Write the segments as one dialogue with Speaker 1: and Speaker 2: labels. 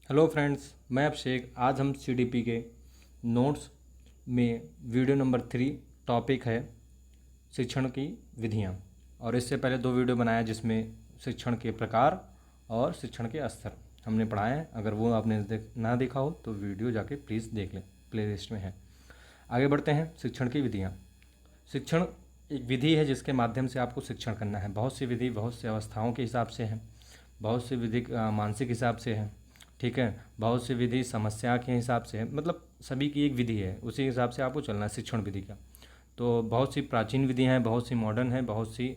Speaker 1: Hello friends, मैं अभिषेक। आज हम सीडीपी के नोट्स में वीडियो नंबर 3 टॉपिक है शिक्षण की विधियाँ। और इससे पहले 2 वीडियो बनाया जिसमें शिक्षण के प्रकार और शिक्षण के स्तर हमने पढ़ाए हैं। अगर वो आपने ना देखा हो तो वीडियो जाके प्लीज़ देख लें, प्ले लिस्ट में है। आगे बढ़ते हैं। शिक्षण की विधियाँ। शिक्षण एक विधि है जिसके माध्यम से आपको शिक्षण करना है। बहुत सी विधि बहुत सी अवस्थाओं के हिसाब से है, बहुत सी विधि मानसिक हिसाब से है, ठीक है। बहुत सी विधि समस्या के हिसाब से है, मतलब सभी की एक विधि है, उसी हिसाब से आपको चलना है शिक्षण विधि का। तो बहुत सी प्राचीन विधियाँ हैं, बहुत सी मॉडर्न हैं, बहुत सी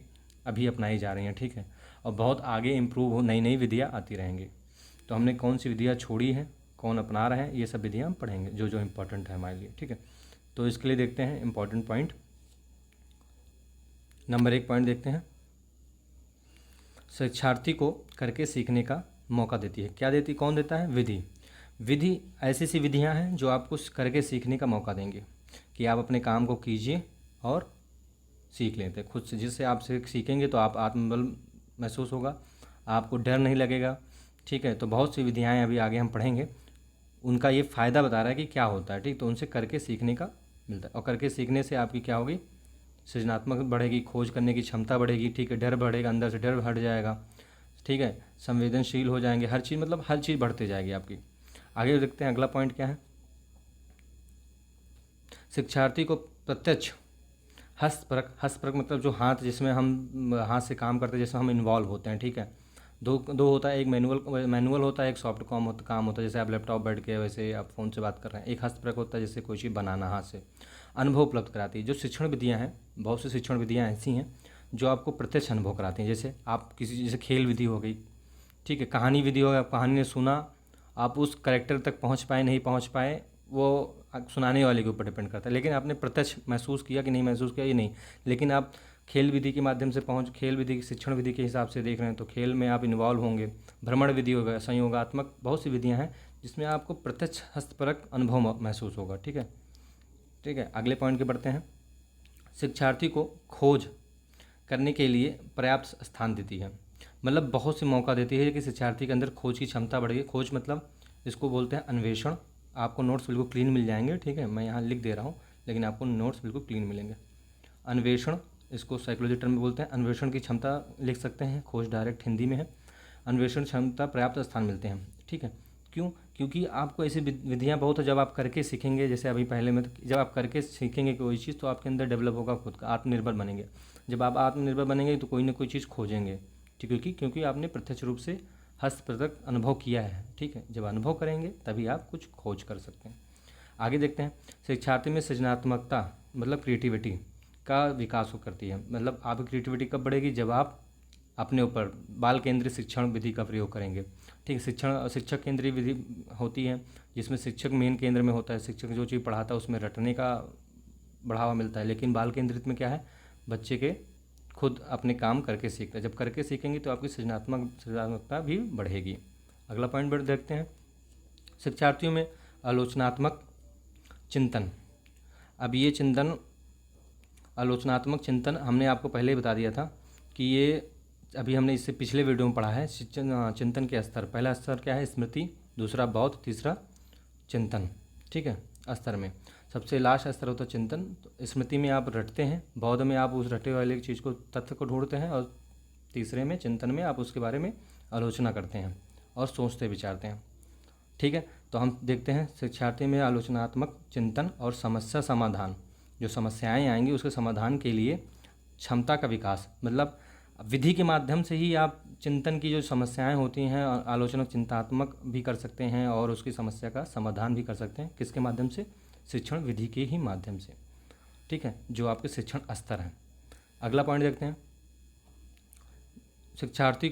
Speaker 1: अभी अपनाई जा रही हैं, ठीक है। और बहुत आगे इम्प्रूव हो नई नई विधियाँ आती रहेंगी। तो हमने कौन सी विधियाँ छोड़ी हैं, कौन अपना रहे हैं, ये सब विधियाँ हम पढ़ेंगे जो जो इम्पोर्टेंट है हमारे लिए, ठीक है। तो इसके लिए देखते हैं इम्पोर्टेंट पॉइंट। नंबर 1 पॉइंट देखते हैं। शिक्षार्थी को करके सीखने का मौका देती है। क्या देती, कौन देता है? विधि। विधि ऐसी सी विधियां हैं जो आपको करके सीखने का मौका देंगे कि आप अपने काम को कीजिए और सीख लेते खुद से। जिससे आप सीखेंगे तो आप आत्मबल महसूस होगा, आपको डर नहीं लगेगा, ठीक है। तो बहुत सी विधियाँ अभी आगे हम पढ़ेंगे, उनका ये फ़ायदा बता रहा है कि क्या होता है, ठीक। तो उनसे करके सीखने का मिलता है और करके सीखने से आपकी क्या होगी, सृजनात्मक बढ़ेगी, खोज करने की क्षमता बढ़ेगी, ठीक है। डर बढ़ेगा, अंदर से डर हट जाएगा, ठीक है। संवेदनशील हो जाएंगे, हर चीज़ मतलब हर चीज़ बढ़ते जाएगी आपकी। आगे देखते हैं अगला पॉइंट क्या है। शिक्षार्थी को प्रत्यक्ष हस्तपरक। हस्तपरक मतलब जो हाथ, जिसमें हम हाथ से काम करते हैं, जैसे हम इन्वॉल्व होते हैं, ठीक है। दो दो होता है, एक मैनुअल होता है, एक सॉफ्ट काम होता है, जैसे आप लैपटॉप बैठ के वैसे आप फ़ोन से बात कर रहे हैं। एक हस्तपरक होता है जैसे कोई चीज़ बनाना हाथ से। अनुभव उपलब्ध कराती है। जो शिक्षण विधियाँ हैं, बहुत सी शिक्षण विधियाँ ऐसी हैं जो आपको प्रत्यक्ष अनुभव कराती हैं। जैसे आप किसी, जैसे खेल विधि हो गई, ठीक है। कहानी विधि हो गई, आप कहानी ने सुना, आप उस करेक्टर तक पहुंच पाए नहीं पहुंच पाए, वो सुनाने वाले के ऊपर डिपेंड करता है। लेकिन आपने प्रत्यक्ष महसूस किया कि नहीं महसूस किया, ये नहीं। लेकिन आप खेल विधि के माध्यम से खेल विधि शिक्षण विधि के हिसाब से देख रहे हैं तो खेल में आप इन्वॉल्व होंगे। भ्रमण विधि होगा, संयोगात्मक, बहुत सी विधियाँ हैं जिसमें आपको प्रत्यक्ष हस्तपरक अनुभव महसूस होगा, ठीक है। ठीक है, अगले पॉइंट के बढ़ते हैं। शिक्षार्थी को खोज करने के लिए पर्याप्त स्थान देती है। मतलब बहुत से मौका देती है कि शिक्षार्थी के अंदर खोज की क्षमता बढ़ेगी। खोज मतलब इसको बोलते हैं अन्वेषण। आपको नोट्स बिल्कुल क्लीन मिल जाएंगे, ठीक है। मैं यहाँ लिख दे रहा हूँ लेकिन आपको नोट्स बिल्कुल क्लीन मिलेंगे। अन्वेषण, इसको साइकोलॉजी टर्म में बोलते हैं। अन्वेषण की क्षमता लिख सकते हैं, खोज डायरेक्ट हिंदी में है। अन्वेषण क्षमता पर्याप्त स्थान मिलते हैं, ठीक है। क्यों? क्योंकि आपको ऐसी विधियाँ बहुत है, जब आप करके सीखेंगे, जैसे अभी पहले में, जब आप करके सीखेंगे कोई चीज़ तो आपके अंदर डेवलप होगा, खुद का आत्मनिर्भर बनेंगे। जब आप आत्मनिर्भर बनेंगे तो कोई ना कोई चीज़ खोजेंगे, ठीक है। क्योंकि आपने प्रत्यक्ष रूप से हस्तप्रदक अनुभव किया है, ठीक है। जब अनुभव करेंगे तभी आप कुछ खोज कर सकते हैं। आगे देखते हैं। शिक्षार्थी में सृजनात्मकता मतलब क्रिएटिविटी का विकास हो करती है। मतलब आपकी क्रिएटिविटी कब बढ़ेगी, जब आप अपने ऊपर बाल केंद्रित शिक्षण विधि का प्रयोग करेंगे, ठीक है। शिक्षक केंद्रीय विधि होती है जिसमें शिक्षक मेन केंद्र में होता है। शिक्षक जो चीज़ पढ़ाता है उसमें रटने का बढ़ावा मिलता है। लेकिन बाल केंद्रित में क्या है, बच्चे के खुद अपने काम करके सीखता है। जब करके सीखेंगे तो आपकी सृजनात्मकता भी बढ़ेगी। अगला पॉइंट देखते हैं। शिक्षार्थियों में आलोचनात्मक चिंतन। अब ये चिंतन, आलोचनात्मक चिंतन हमने आपको पहले ही बता दिया था कि ये अभी हमने इससे पिछले वीडियो में पढ़ा है। चिंतन के स्तर, पहला स्तर क्या है, स्मृति, दूसरा बौद्ध, तीसरा चिंतन, ठीक है। स्तर में सबसे लास्ट स्तर होता है चिंतन। तो स्मृति में आप रटते हैं, बौद्ध में आप उस रटे वाले चीज़ को, तथ्य को ढूंढते हैं, और तीसरे में चिंतन में आप उसके बारे में आलोचना करते हैं और सोचते विचारते हैं, ठीक है। तो हम देखते हैं शिक्षार्थी में आलोचनात्मक चिंतन और समस्या समाधान। जो समस्याएं आएंगी उसके समाधान के लिए क्षमता का विकास। मतलब विधि के माध्यम से ही आप चिंतन की जो समस्याएं होती हैं, आलोचनात्मक चिंतात्मक भी कर सकते हैं और उसकी समस्या का समाधान भी कर सकते हैं। किसके माध्यम से? शिक्षण विधि के ही माध्यम से, ठीक है, जो आपके शिक्षण स्तर हैं। अगला पॉइंट देखते हैं। शिक्षार्थी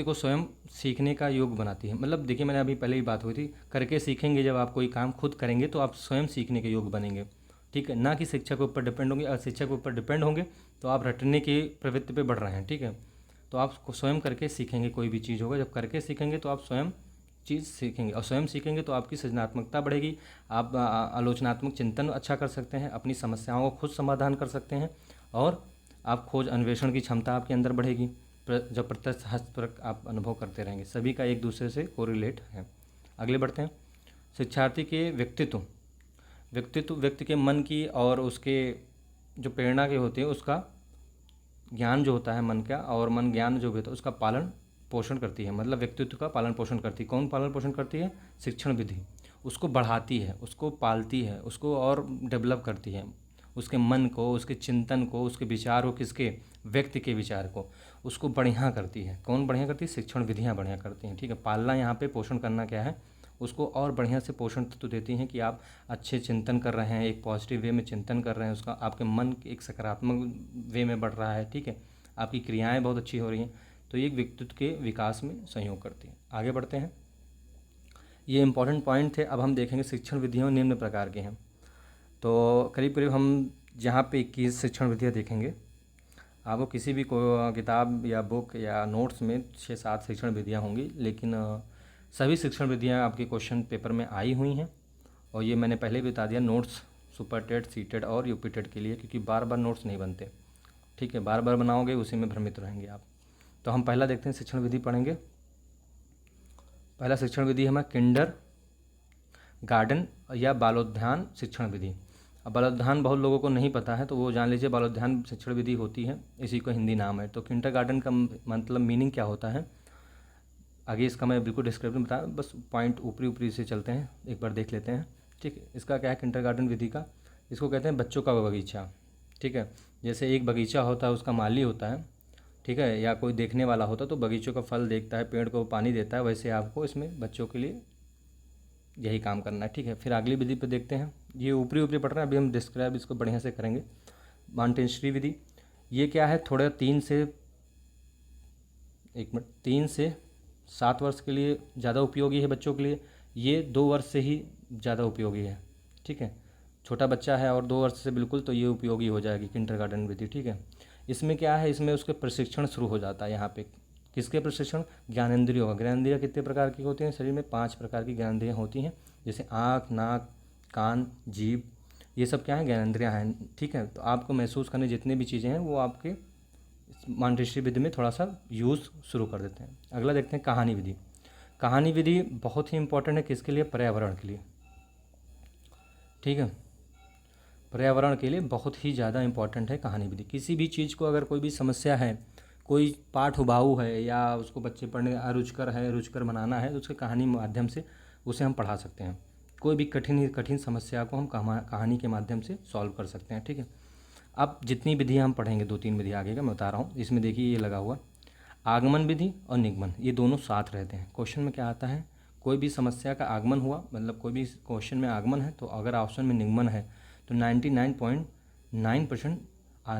Speaker 1: को स्वयं सीखने का योग बनाती है। मतलब देखिए, मैंने अभी पहले ही बात हुई थी, करके सीखेंगे, जब आप कोई काम खुद करेंगे तो आप स्वयं सीखने के योग बनेंगे, ठीक है। ना कि शिक्षक के ऊपर डिपेंड होंगे। अगर शिक्षक के ऊपर डिपेंड होंगे तो आप रटने की प्रवृत्ति पे बढ़ रहे हैं, ठीक है। तो आप स्वयं करके सीखेंगे, कोई भी चीज़ होगा, जब करके सीखेंगे तो आप स्वयं चीज़ सीखेंगे, और स्वयं सीखेंगे तो आपकी सृजनात्मकता बढ़ेगी। आप आलोचनात्मक चिंतन अच्छा कर सकते हैं, अपनी समस्याओं को खुद समाधान कर सकते हैं, और आप खोज अन्वेषण की क्षमता आपके अंदर बढ़ेगी, जब प्रत्यक्ष हस्तपरक आप अनुभव करते रहेंगे, सभी का एक दूसरे से कोरिलेट है। आगे बढ़ते हैं। शिक्षार्थी के व्यक्तित्व व्यक्ति के मन की और उसके जो प्रेरणा के होते हैं उसका ज्ञान जो होता है मन का, और मन ज्ञान जो भी होता है उसका पालन पोषण करती है। मतलब व्यक्तित्व का पालन पोषण करती है। कौन पालन पोषण करती है? शिक्षण विधि। उसको बढ़ाती है, उसको पालती है, उसको और डेवलप करती है, उसके मन को, उसके चिंतन को, उसके विचार को, किसके? व्यक्ति के विचार को, उसको बढ़िया करती है। कौन बढ़िया करती है? शिक्षण विधियाँ बढ़िया करती हैं। ठीक है, पालना यहाँ पे पोषण करना क्या है? उसको और बढ़िया से पोषण तत्व देती हैं कि आप अच्छे चिंतन कर रहे हैं, एक पॉजिटिव वे में चिंतन कर रहे हैं, उसका आपके मन एक सकारात्मक वे में बढ़ रहा है। ठीक है, आपकी क्रियाएं बहुत अच्छी हो रही हैं, तो ये व्यक्तित्व के विकास में सहयोग करती है। आगे बढ़ते हैं। ये इंपॉर्टेंट पॉइंट थे। अब हम देखेंगे शिक्षण विधियाँ निम्न प्रकार की हैं। तो करीब करीब हम यहाँ पे 21 शिक्षण विधियाँ देखेंगे। आपको किसी भी किताब या बुक या नोट्स में 6-7 शिक्षण विधियाँ होंगी, लेकिन सभी शिक्षण विधियाँ आपके क्वेश्चन पेपर में आई हुई हैं। और ये मैंने पहले भी बता दिया, notes super TET, CTET और यूपी टेट के लिए, क्योंकि बार बार नोट्स नहीं बनते। ठीक है, बार बार बनाओगे उसी में भ्रमित रहेंगे आप। तो हम पहला देखते हैं, शिक्षण विधि पढ़ेंगे। पहला शिक्षण विधि हमारा किंडर गार्डन या बालोद्यान शिक्षण विधि। अब बालोद्यान बहुत लोगों को नहीं पता है, तो वो जान लीजिए बालोद्यान शिक्षण विधि होती है, इसी को हिंदी नाम है। तो किंडर गार्डन का मतलब मीनिंग क्या होता है, आगे इसका मैं बिल्कुल डिस्क्रिप्शन बता, बस पॉइंट ऊपरी ऊपरी से चलते हैं, एक बार देख लेते हैं। ठीक है, इसका क्या है किंडर गार्डन विधि का? इसको कहते हैं बच्चों का बगीचा। ठीक है, जैसे एक बगीचा होता है, उसका माली होता है, ठीक है, या कोई देखने वाला होता है, तो बगीचों का फल देखता है, पेड़ को पानी देता है, वैसे आपको इसमें बच्चों के लिए यही काम करना है। ठीक है, फिर अगली विधि पे देखते हैं। ये ऊपरी ऊपरी पढ़ रहे हैं, अभी हम डिस्क्राइब इसको बढ़िया से करेंगे। मांटेसरी विधि, ये क्या है? थोड़ा 3 से 7 वर्ष के लिए ज़्यादा उपयोगी है बच्चों के लिए। ये 2 वर्ष से ही ज़्यादा उपयोगी है। ठीक है, छोटा बच्चा है और 2 वर्ष से बिल्कुल, तो ये उपयोगी हो जाएगी किंडरगार्टन विधि। ठीक है, इसमें क्या है? इसमें उसके प्रशिक्षण शुरू हो जाता है। यहाँ पे किसके प्रशिक्षण? ज्ञानेंद्रियों का। ज्ञानेंद्रियाँ कितने प्रकार की होती हैं? शरीर में 5 प्रकार की ज्ञानेंद्रियाँ होती हैं, जैसे आँख, नाक, कान, जीभ, ये सब क्या है? ज्ञानेंद्रियाँ हैं। ठीक है, तो आपको महसूस करने जितनी भी चीज़ें हैं वो आपके मांटेसरी विधि में थोड़ा सा यूज़ शुरू कर देते हैं। अगला देखते हैं कहानी विधि। कहानी विधि बहुत ही इंपॉर्टेंट है, किसके लिए? पर्यावरण के लिए। ठीक है, पर्यावरण के लिए बहुत ही ज़्यादा इंपॉर्टेंट है कहानी विधि। किसी भी चीज़ को अगर कोई भी समस्या है, कोई पाठ उबाऊ है, या उसको बच्चे पढ़ने अरुचिकर है, रुचिकर बनाना है, तो उसके कहानी माध्यम से उसे हम पढ़ा सकते हैं। कोई भी कठिन समस्या को हम कहानी के माध्यम से सॉल्व कर सकते हैं। ठीक है, अब जितनी विधियाँ हम पढ़ेंगे, 2-3 विधियाँ आगे का मैं बता रहा हूँ। इसमें देखिए ये लगा हुआ आगमन विधि और निगमन, ये दोनों साथ रहते हैं। क्वेश्चन में क्या आता है? कोई भी समस्या का आगमन हुआ, मतलब कोई भी क्वेश्चन में आगमन है, तो अगर ऑप्शन में निगमन है तो 99.9%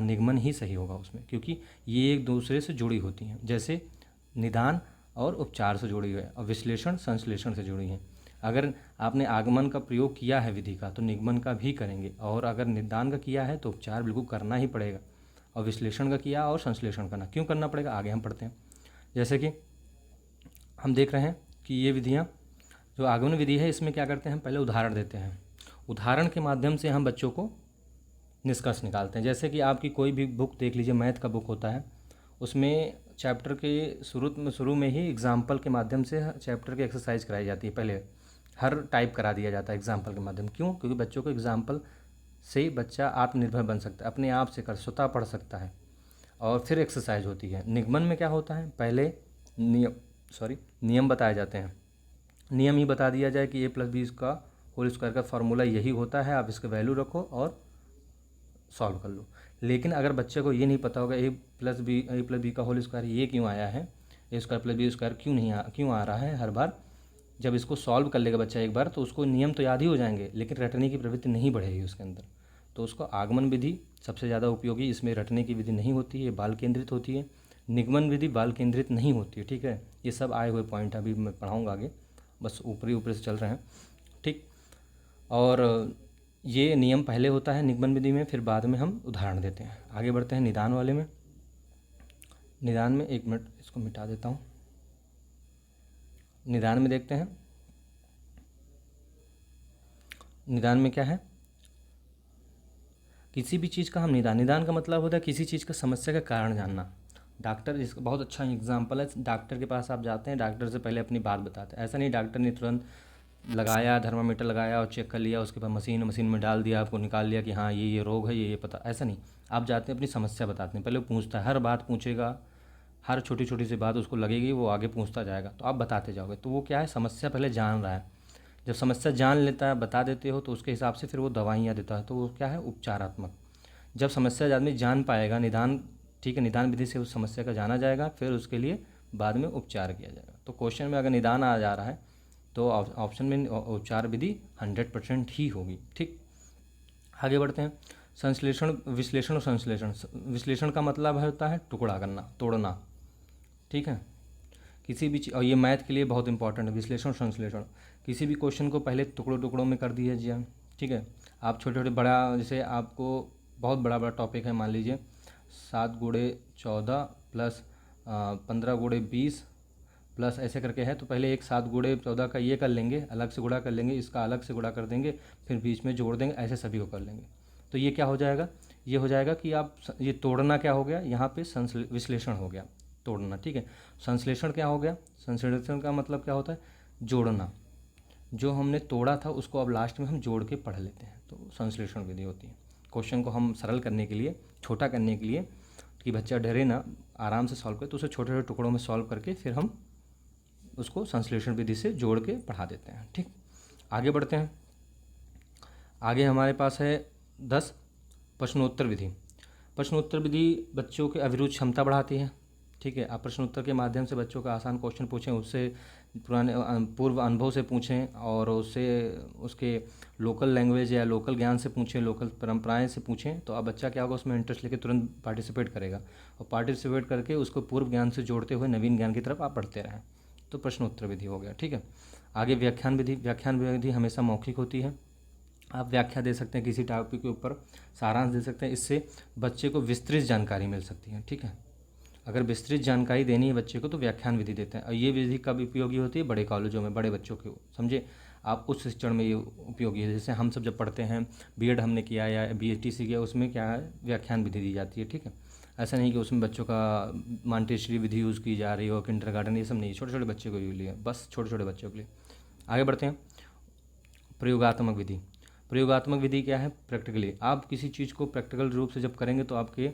Speaker 1: निगमन ही सही होगा उसमें, क्योंकि ये एक दूसरे से जुड़ी होती हैं। जैसे निदान और उपचार से जुड़ी है, और विश्लेषण संश्लेषण से जुड़ी हैं। अगर आपने आगमन का प्रयोग किया है विधि का, तो निगमन का भी करेंगे, और अगर निदान का किया है तो उपचार बिल्कुल करना ही पड़ेगा, और विश्लेषण का किया और संश्लेषण करना क्यों करना पड़ेगा, आगे हम पढ़ते हैं। जैसे कि हम देख रहे हैं कि ये विधियाँ, जो आगमन विधि है, इसमें क्या करते हैं? हम पहले उदाहरण देते हैं। उदाहरण के माध्यम से हम बच्चों को निष्कर्ष निकालते हैं। जैसे कि आपकी कोई भी बुक देख लीजिए, मैथ का बुक होता है, उसमें चैप्टर के शुरू में ही एग्जाम्पल के माध्यम से चैप्टर की एक्सरसाइज कराई जाती है। पहले हर टाइप करा दिया जाता है एग्जाम्पल के माध्यम। क्यों? क्योंकि बच्चों को एग्जाम्पल से ही बच्चा आत्मनिर्भर बन सकता है, अपने आप से स्वतः पढ़ सकता है, और फिर एक्सरसाइज होती है। निगमन में क्या होता है? पहले नियम बताए जाते हैं। नियम ही बता दिया जाए कि a+b का होल स्क्वायर का फार्मूला यही होता है, आप इसका वैल्यू रखो और सॉल्व कर लो। लेकिन अगर बच्चे को ये नहीं पता होगा a+b का होल स्क्वायर ये क्यों आया है, a² + b² क्यों आ रहा है हर बार, जब इसको सॉल्व कर लेगा बच्चा एक बार, तो उसको नियम तो याद ही हो जाएंगे, लेकिन रटने की प्रवृत्ति नहीं बढ़ेगी उसके अंदर। तो उसको आगमन विधि सबसे ज़्यादा उपयोगी, इसमें रटने की विधि नहीं होती है, बाल केंद्रित होती है। निगमन विधि बाल केंद्रित नहीं होती है। ठीक है, ये सब आए हुए पॉइंट अभी मैं पढ़ाऊँगा आगे, बस ऊपरी ऊपरी से चल रहे हैं। ठीक, और ये नियम पहले होता है निगमन विधि में, फिर बाद में हम उदाहरण देते हैं। आगे बढ़ते हैं निदान वाले में। निदान में 1 मिनट इसको मिटा देता हूँ। निदान में देखते हैं, निदान में क्या है? किसी भी चीज़ का हम निदान का मतलब होता है किसी चीज़ का समस्या का कारण जानना। डॉक्टर इसका बहुत अच्छा एग्जांपल है। डॉक्टर के पास आप जाते हैं, डॉक्टर से पहले अपनी बात बताते हैं। ऐसा नहीं डॉक्टर ने तुरंत लगाया, थर्मामीटर लगाया और चेक कर लिया, उसके बाद मशीन में डाल दिया, आपको निकाल लिया कि हाँ ये रोग है, ये पता। ऐसा नहीं, आप जाते हैं अपनी समस्या बताते हैं, पहले वो पूछता है, हर बात पूछेगा, हर छोटी छोटी सी बात उसको लगेगी, वो आगे पूछता जाएगा, तो आप बताते जाओगे। तो वो क्या है, समस्या पहले जान रहा है। जब समस्या जान लेता है, बता देते हो, तो उसके हिसाब से फिर वो दवाइयाँ देता है, तो वो क्या है, उपचारात्मक। जब समस्या आदमी जान पाएगा, निदान, ठीक है, निदान विधि से उस समस्या का जाना जाएगा, फिर उसके लिए बाद में उपचार किया जाएगा। तो क्वेश्चन में अगर निदान आ जा रहा है तो ऑप्शन में उपचार विधि 100% ही होगी। ठीक, आगे बढ़ते हैं। संश्लेषण, विश्लेषण और संश्लेषण। विश्लेषण का मतलब होता है टुकड़ा करना, तोड़ना, ठीक है, किसी भी और ये मैथ के लिए बहुत इंपॉर्टेंट है, विश्लेषण और संश्लेषण। किसी भी क्वेश्चन को पहले टुकड़ों टुकड़ों में कर दीजिए, ठीक है। आप छोटे छोटे बड़ा, जैसे आपको बहुत बड़ा बड़ा टॉपिक है, मान लीजिए 7 गुणे 14 प्लस 15 गुणे 20 प्लस ऐसे करके है, तो पहले एक 7 गुणे 14 का ये कर लेंगे, अलग से गुणा कर लेंगे, इसका अलग से गुणा कर देंगे, फिर बीच में जोड़ देंगे, ऐसे सभी को कर लेंगे। तो ये क्या हो जाएगा, ये हो जाएगा कि आप ये तोड़ना क्या हो गया, यहाँ पे विश्लेषण हो गया, तोड़ना, ठीक है। संश्लेषण क्या हो गया, संश्लेषण का मतलब क्या होता है, जोड़ना। जो हमने तोड़ा था उसको अब लास्ट में हम जोड़ के पढ़ लेते हैं, तो संश्लेषण विधि होती है। क्वेश्चन को हम सरल करने के लिए, छोटा करने के लिए, कि बच्चा डरे ना, आराम से सॉल्व करे, तो उसे छोटे छोटे टुकड़ों में सॉल्व करके फिर हम उसको संश्लेषण विधि से जोड़ के पढ़ा देते हैं। ठीक, आगे बढ़ते हैं। आगे हमारे पास है 10 प्रश्नोत्तर विधि। प्रश्नोत्तर विधि बच्चों के अभिरुचि क्षमता बढ़ाती है, ठीक है। आप प्रश्नोत्तर के माध्यम से बच्चों का आसान क्वेश्चन पूछें, उससे पुराने पूर्व अनुभव से पूछें, और उससे उसके लोकल लैंग्वेज या लोकल ज्ञान से पूछें, लोकल परंपराएं से पूछें, तो अब बच्चा क्या होगा, उसमें इंटरेस्ट लेके तुरंत पार्टिसिपेट करेगा, और पार्टिसिपेट करके उसको पूर्व ज्ञान से जोड़ते हुए नवीन ज्ञान की तरफ आप बढ़ते रहें। तो प्रश्नोत्तर विधि हो गया, ठीक है। आगे व्याख्यान विधि। व्याख्यान विधि हमेशा मौखिक होती है। आप व्याख्या दे सकते हैं, किसी टॉपिक के ऊपर सारांश दे सकते हैं, इससे बच्चे को विस्तृत जानकारी मिल सकती है, ठीक है। अगर विस्तृत जानकारी देनी है बच्चे को तो व्याख्यान विधि देते हैं, और ये विधि कब उपयोगी होती है, बड़े कॉलेजों में, बड़े बच्चों के, समझे आप, उस शिक्षण में ये उपयोगी है। जैसे हम सब जब पढ़ते हैं, बीएड हमने किया या बीएसटीसी किया, उसमें क्या है, व्याख्यान विधि दी जाती है, ठीक है। ऐसा नहीं कि उसमें बच्चों का मांटेसरी विधि यूज़ की जा रही हो, किंडरगार्टन, ये सब नहीं, छोटे छोटे बच्चों के लिए, बस छोटे छोटे बच्चों के लिए। आगे बढ़ते हैं। प्रयोगात्मक विधि। प्रयोगात्मक विधि क्या है, प्रैक्टिकली आप किसी चीज़ को प्रैक्टिकल रूप से जब करेंगे तो आपके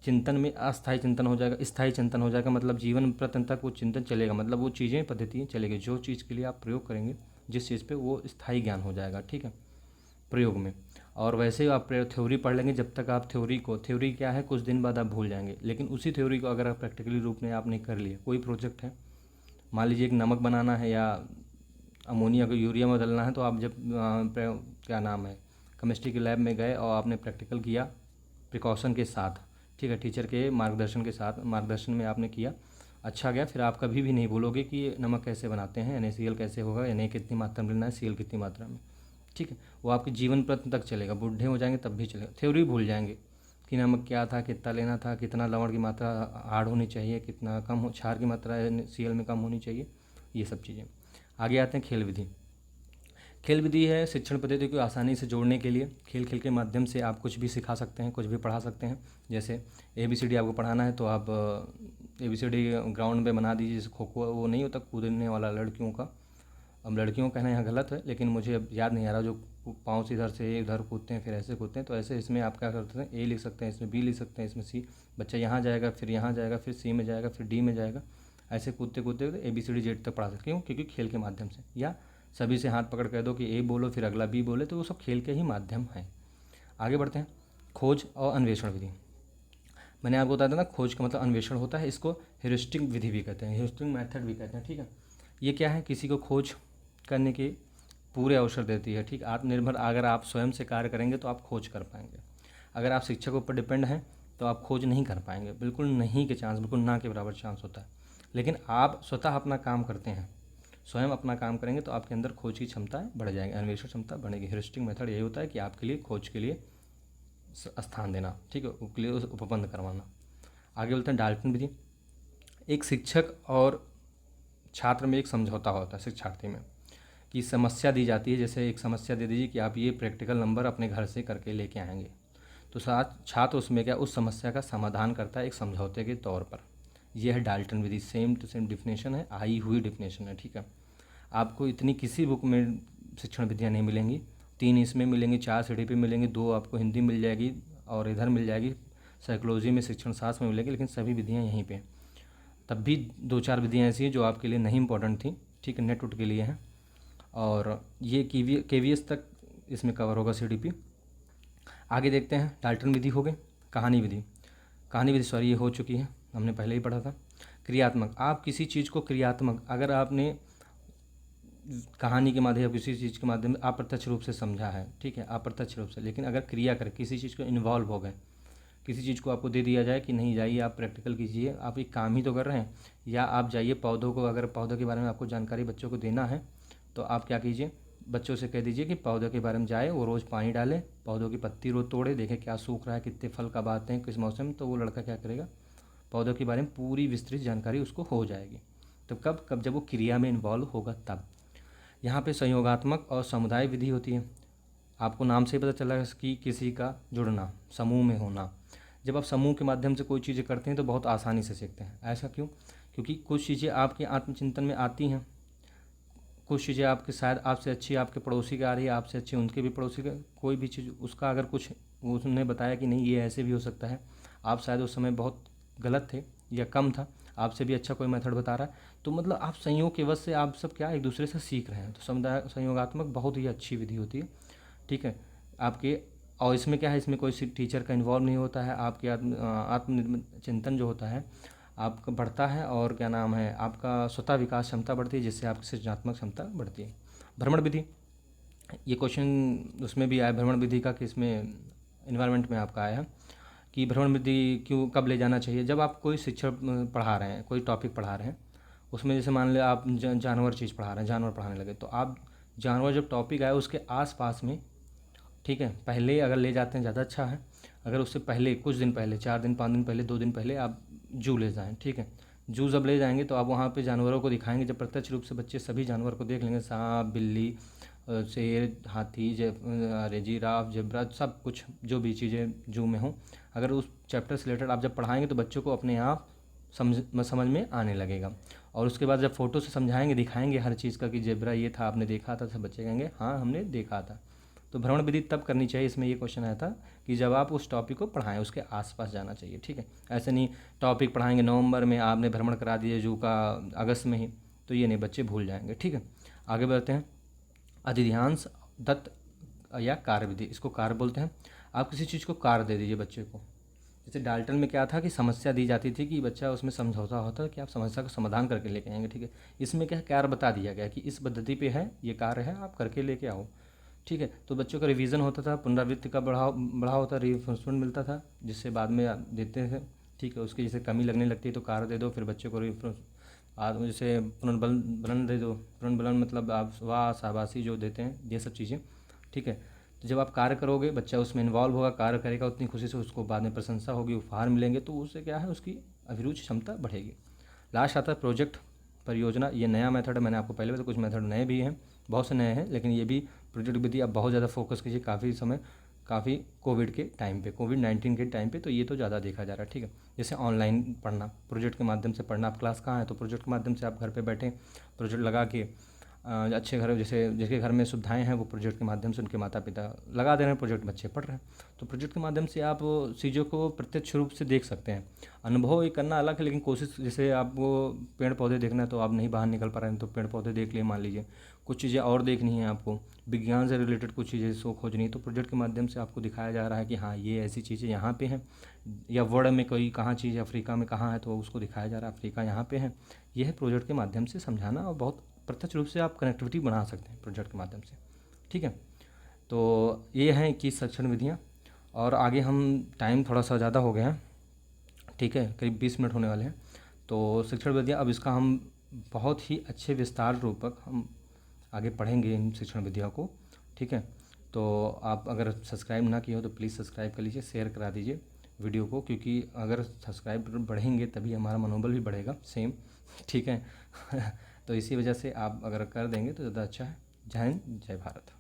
Speaker 1: चिंतन में अस्थायी चिंतन हो जाएगा, स्थायी चिंतन हो जाएगा, मतलब जीवन प्रत्यंत तक वो चिंतन चलेगा, मतलब वो चीज़ें पद्धतियाँ चलेगी, जो चीज़ के लिए आप प्रयोग करेंगे, जिस चीज़ पे, वो स्थायी ज्ञान हो जाएगा, ठीक है, प्रयोग में। और वैसे ही आप थ्योरी पढ़ लेंगे, जब तक आप थ्योरी क्या है, कुछ दिन बाद आप भूल जाएंगे, लेकिन उसी थ्योरी को अगर आप प्रैक्टिकली रूप में आपने कर लिया, कोई प्रोजेक्ट है, मान लीजिए एक नमक बनाना है या अमोनिया को यूरिया में बदलना है, तो आप जब क्या नाम है, केमिस्ट्री के लैब में गए और आपने प्रैक्टिकल किया प्रिकॉशन के साथ, ठीक है, टीचर के मार्गदर्शन के साथ, मार्गदर्शन में आपने किया, अच्छा गया, फिर आप कभी भी नहीं भूलोगे कि ये नमक कैसे बनाते हैं, NaCl कैसे होगा, Na कितनी मात्रा में लेना है, Cl कितनी मात्रा में, ठीक है। वो आपके जीवन प्रत्न तक चलेगा, बूढ़े हो जाएंगे तब भी चलेगा। थ्योरी भूल जाएंगे कि नमक क्या था, कितना लेना था, कितना लवण की मात्रा हार्ड होनी चाहिए, कितना कम हो, क्षार की मात्रा Cl में कम होनी चाहिए, ये सब चीज़ें। आगे आते हैं खेल विधि। खेल विधि है शिक्षण पद्धति को आसानी से जोड़ने के लिए, खेल खेल के माध्यम से आप कुछ भी सिखा सकते हैं, कुछ भी पढ़ा सकते हैं। जैसे ABCD आपको पढ़ाना है, तो आप ABCD ग्राउंड में बना दीजिए, जैसे खो खो वो नहीं होता कूदने वाला लड़कियों का, अब लड़कियों का कहना यहाँ गलत है, लेकिन मुझे अब याद नहीं आ रहा, जो पाँव से इधर से इधर कूदते हैं, फिर ऐसे कूदते हैं, तो ऐसे इसमें आप क्या करते हैं, A लिख सकते हैं, इसमें B लिख सकते हैं, इसमें C, बच्चा यहाँ जाएगा, फिर यहाँ जाएगा, फिर C में जाएगा, फिर D में जाएगा, ऐसे कूदते कूदते ABCD Z तक पढ़ा सकते। क्यों? क्योंकि खेल के माध्यम से, या सभी से हाथ पकड़ कह दो कि A बोलो, फिर अगला B बोले, तो वो सब खेल के ही माध्यम हैं। आगे बढ़ते हैं। खोज और अन्वेषण विधि। मैंने आपको बताया था ना, खोज का मतलब अन्वेषण होता है, इसको ह्यूरिस्टिक विधि भी कहते हैं, ह्यूरिस्टिक मेथड भी कहते हैं, ठीक है। ये क्या है, किसी को खोज करने के पूरे अवसर देती है, ठीक। आत्मनिर्भर, अगर आप स्वयं से कार्य करेंगे तो आप खोज कर पाएंगे। अगर आप शिक्षक पर डिपेंड हैं तो आप खोज नहीं कर पाएंगे, बिल्कुल नहीं के चांस, बिल्कुल ना के बराबर चांस होता है। लेकिन आप स्वतः अपना काम करते हैं, स्वयं अपना काम करेंगे, तो आपके अंदर खोज की क्षमता बढ़ जाएगी, अन्वेषण क्षमता बढ़ेगी। ह्यूरिस्टिक मेथड यही होता है कि आपके लिए खोज के लिए स्थान देना, ठीक है, उसके लिए उपबंध करवाना। आगे बोलते हैं डाल्टन विधि। एक शिक्षक और छात्र में एक समझौता होता है, शिक्षार्थी में, कि समस्या दी जाती है, जैसे एक समस्या दे दीजिए कि आप ये प्रैक्टिकल नंबर अपने घर से करके लेके आएंगे, तो साथ छात्र उसमें क्या उस समस्या का समाधान करता है एक समझौते के तौर पर। यह है डाल्टन विधि, सेम टू सेम डिफिनेशन है, आई हुई डिफिनेशन है, ठीक है। आपको इतनी किसी बुक में शिक्षण विधियाँ नहीं मिलेंगी, 3 इसमें मिलेंगी, 4 सीढ़ी पे मिलेंगी, 2 आपको हिंदी मिल जाएगी और इधर मिल जाएगी साइकोलॉजी में, शिक्षण शास्त्र में मिलेगी, लेकिन सभी विधियाँ यहीं पे। तब भी 2-4 विधियाँ ऐसी हैं जो आपके लिए नहीं इंपॉर्टेंट थी, ठीक है, नेट उट के लिए हैं। और ये KVS तक इसमें कवर होगा CDP। आगे देखते हैं, डाल्टन विधि हो गई। कहानी विधि ये हो चुकी है, हमने पहले ही पढ़ा था। क्रियात्मक, आप किसी चीज़ को क्रियात्मक, अगर आपने कहानी के माध्यम या किसी चीज़ के माध्यम अप्रत्यक्ष रूप से समझा है, ठीक है, अप्रत्यक्ष रूप से, लेकिन अगर क्रिया कर किसी चीज़ को इन्वॉल्व हो गए, किसी चीज़ को आपको दे दिया जाए कि नहीं जाइए आप प्रैक्टिकल कीजिए, आप एक काम ही तो कर रहे हैं, या आप जाइए पौधों को, अगर पौधों के बारे में आपको जानकारी बच्चों को देना है तो आप क्या कीजिए, बच्चों से कह दीजिए कि पौधों के बारे में जाए, वो रोज़ पानी डाले, पौधों की पत्ती रोज़ तोड़े, देखे क्या सूख रहा है, कितने फल कब आते हैं, किस मौसम में, तो वो लड़का क्या करेगा, पौधों के बारे में पूरी विस्तृत जानकारी उसको हो जाएगी। तो कब जब वो क्रिया में इन्वॉल्व होगा तब। यहाँ पे संयोगात्मक और समुदाय विधि होती है। आपको नाम से ही पता चला कि किसी का जुड़ना, समूह में होना। जब आप समूह के माध्यम से कोई चीज़ें करते हैं तो बहुत आसानी से सीखते हैं। ऐसा क्यों? क्योंकि कुछ चीज़ें आपके आत्मचिंतन में आती हैं, कुछ चीज़ें आपके शायद आपसे अच्छी आपके पड़ोसी की आ रही है, आपसे अच्छी उनके भी पड़ोसी का, कोई भी चीज़ उसका अगर कुछ उसने बताया कि नहीं ये ऐसे भी हो सकता है, आप शायद उस समय बहुत गलत थे या कम था, आपसे भी अच्छा कोई मेथड बता रहा है, तो मतलब आप संयोग के वजह से आप सब क्या एक दूसरे से सीख रहे हैं। तो समुदाय संयोगात्मक बहुत ही अच्छी विधि होती है, ठीक है आपके। और इसमें क्या है, इसमें कोई टीचर का इन्वॉल्व नहीं होता है, आपके आत्म चिंतन जो होता है आपका बढ़ता है, और क्या नाम है, आपका स्वतः विकास क्षमता बढ़ती है, जिससे आपकी सृजनात्मक क्षमता बढ़ती है। भ्रमण विधि, ये क्वेश्चन उसमें भी आया भ्रमण विधि का, कि इसमें इन्वायरमेंट में आपका आया है कि भ्रमण विधि क्यों कब ले जाना चाहिए। जब आप कोई शिक्षण पढ़ा रहे हैं, कोई टॉपिक पढ़ा रहे हैं, उसमें जैसे मान लें आप जानवर चीज़ पढ़ा रहे हैं, जानवर पढ़ाने लगे, तो आप जानवर जब टॉपिक आए उसके आसपास में, ठीक है, पहले अगर ले जाते हैं ज़्यादा अच्छा है। अगर उससे पहले कुछ दिन पहले, 4 दिन 5 दिन पहले, 2 दिन पहले आप जू ले जाएँ, ठीक है। जू जब ले जाएंगे तो आप वहाँ पे जानवरों को दिखाएंगे, जब प्रत्यक्ष रूप से बच्चे सभी जानवर को देख लेंगे, सांप, बिल्ली, शेर, हाथी, अरे जिराफ, जेब्रा, सब कुछ जो भी चीज़ें जू में हों, अगर उस चैप्टर से रिलेटेड आप जब पढ़ाएंगे तो बच्चों को अपने आप समझ में आने लगेगा। और उसके बाद जब फ़ोटो से समझाएंगे, दिखाएंगे हर चीज़ का कि जेब्रा ये था, आपने देखा था, सब बच्चे कहेंगे हाँ हमने देखा था। तो भ्रमण विधि तब करनी चाहिए, इसमें ये क्वेश्चन आया था कि जब आप उस टॉपिक को पढ़ाएं उसके आसपास जाना चाहिए, ठीक है। ऐसे नहीं टॉपिक पढ़ाएंगे नवंबर में, आपने भ्रमण करा दिए जू का अगस्त में ही, तो ये नहीं, बच्चे भूल जाएंगे, ठीक है। आगे बढ़ते हैं, अधिध्यांस दत्त या कार्य विधि, इसको कार्य बोलते हैं। आप किसी चीज़ को कार्य दे दीजिए बच्चे को। जैसे डाल्टन में क्या था कि समस्या दी जाती थी कि बच्चा उसमें समझौता होता कि आप समस्या का समाधान करके लेके आएंगे, ठीक है। इसमें क्या कार्य बता दिया गया कि इस पद्धति पे है, ये कार्य है, आप करके लेके आओ, ठीक है। तो बच्चों का रिवीजन होता था, पुनरावृत्ति का बढ़ा होता, रिइंफोर्समेंट मिलता था, जिससे बाद में देते थे, ठीक है। उसकी जैसे कमी लगने लगती है तो कार्य दे दो, फिर बच्चे को जैसे पुनर्बलन दे दो। पुनर्बलन मतलब आप वाह शाबाशी जो देते हैं, ये सब चीज़ें, ठीक है। तो जब आप कार्य करोगे, बच्चा उसमें इन्वॉल्व होगा, कार्य करेगा, उतनी खुशी से उसको बाद में प्रशंसा होगी, उपहार मिलेंगे, तो उससे क्या है, उसकी अभिरुचि क्षमता बढ़ेगी। लास्ट आता है प्रोजेक्ट, परियोजना। ये नया मेथड है, मैंने आपको पहले बताया, कुछ मेथड नए भी हैं, बहुत से नए हैं, लेकिन ये भी प्रोजेक्ट विधि अब बहुत ज़्यादा फोकस कीजिए, काफ़ी कोविड के टाइम पे, कोविड-19 के टाइम पे, तो ये तो ज़्यादा देखा जा रहा है, ठीक है। जैसे ऑनलाइन पढ़ना, प्रोजेक्ट के माध्यम से पढ़ना, आप क्लास कहाँ है तो प्रोजेक्ट के माध्यम से आप घर पे बैठे प्रोजेक्ट लगा के, अच्छे घर जैसे जिसके घर में सुविधाएं हैं वो प्रोजेक्ट के माध्यम से उनके माता पिता लगा दे रहे हैं, प्रोजेक्ट बच्चे पढ़ रहे हैं। तो प्रोजेक्ट के माध्यम से आप चीज़ों को प्रत्यक्ष रूप से देख सकते हैं। अनुभव ये करना अलग है, लेकिन कोशिश, जैसे आपको पेड़ पौधे देखना है तो आप नहीं बाहर निकल पा रहे हैं, तो पेड़ पौधे देख लिए मान लीजिए। कुछ चीज़ें और देखनी है आपको, विज्ञान से रिलेटेड कुछ चीज़ें सो खोजनी है, तो प्रोजेक्ट के माध्यम से आपको दिखाया जा रहा है कि हाँ ये ऐसी चीज़ें यहाँ पे हैं, या वर्ल्ड में कोई कहाँ चीज़ अफ्रीका में कहाँ है तो उसको दिखाया जा रहा है, अफ्रीका यहाँ पे है। यह है प्रोजेक्ट के माध्यम से समझाना, और बहुत प्रत्यक्ष रूप से आप कनेक्टिविटी बना सकते हैं प्रोजेक्ट के माध्यम से, ठीक है। तो ये हैं 21 शिक्षण विधियाँ। और आगे हम, टाइम थोड़ा सा ज़्यादा हो गया है, ठीक है, करीब 20 मिनट होने वाले हैं। तो शिक्षण विधियाँ, अब इसका हम बहुत ही अच्छे विस्तार रूपक हम आगे पढ़ेंगे इन शिक्षण विधियों को, ठीक है। तो आप अगर सब्सक्राइब ना किए हो तो प्लीज़ सब्सक्राइब कर लीजिए, शेयर करा दीजिए वीडियो को, क्योंकि अगर सब्सक्राइब बढ़ेंगे तभी हमारा मनोबल भी बढ़ेगा, सेम, ठीक है। तो इसी वजह से आप अगर कर देंगे तो ज़्यादा अच्छा है। जय हिंद, जय भारत।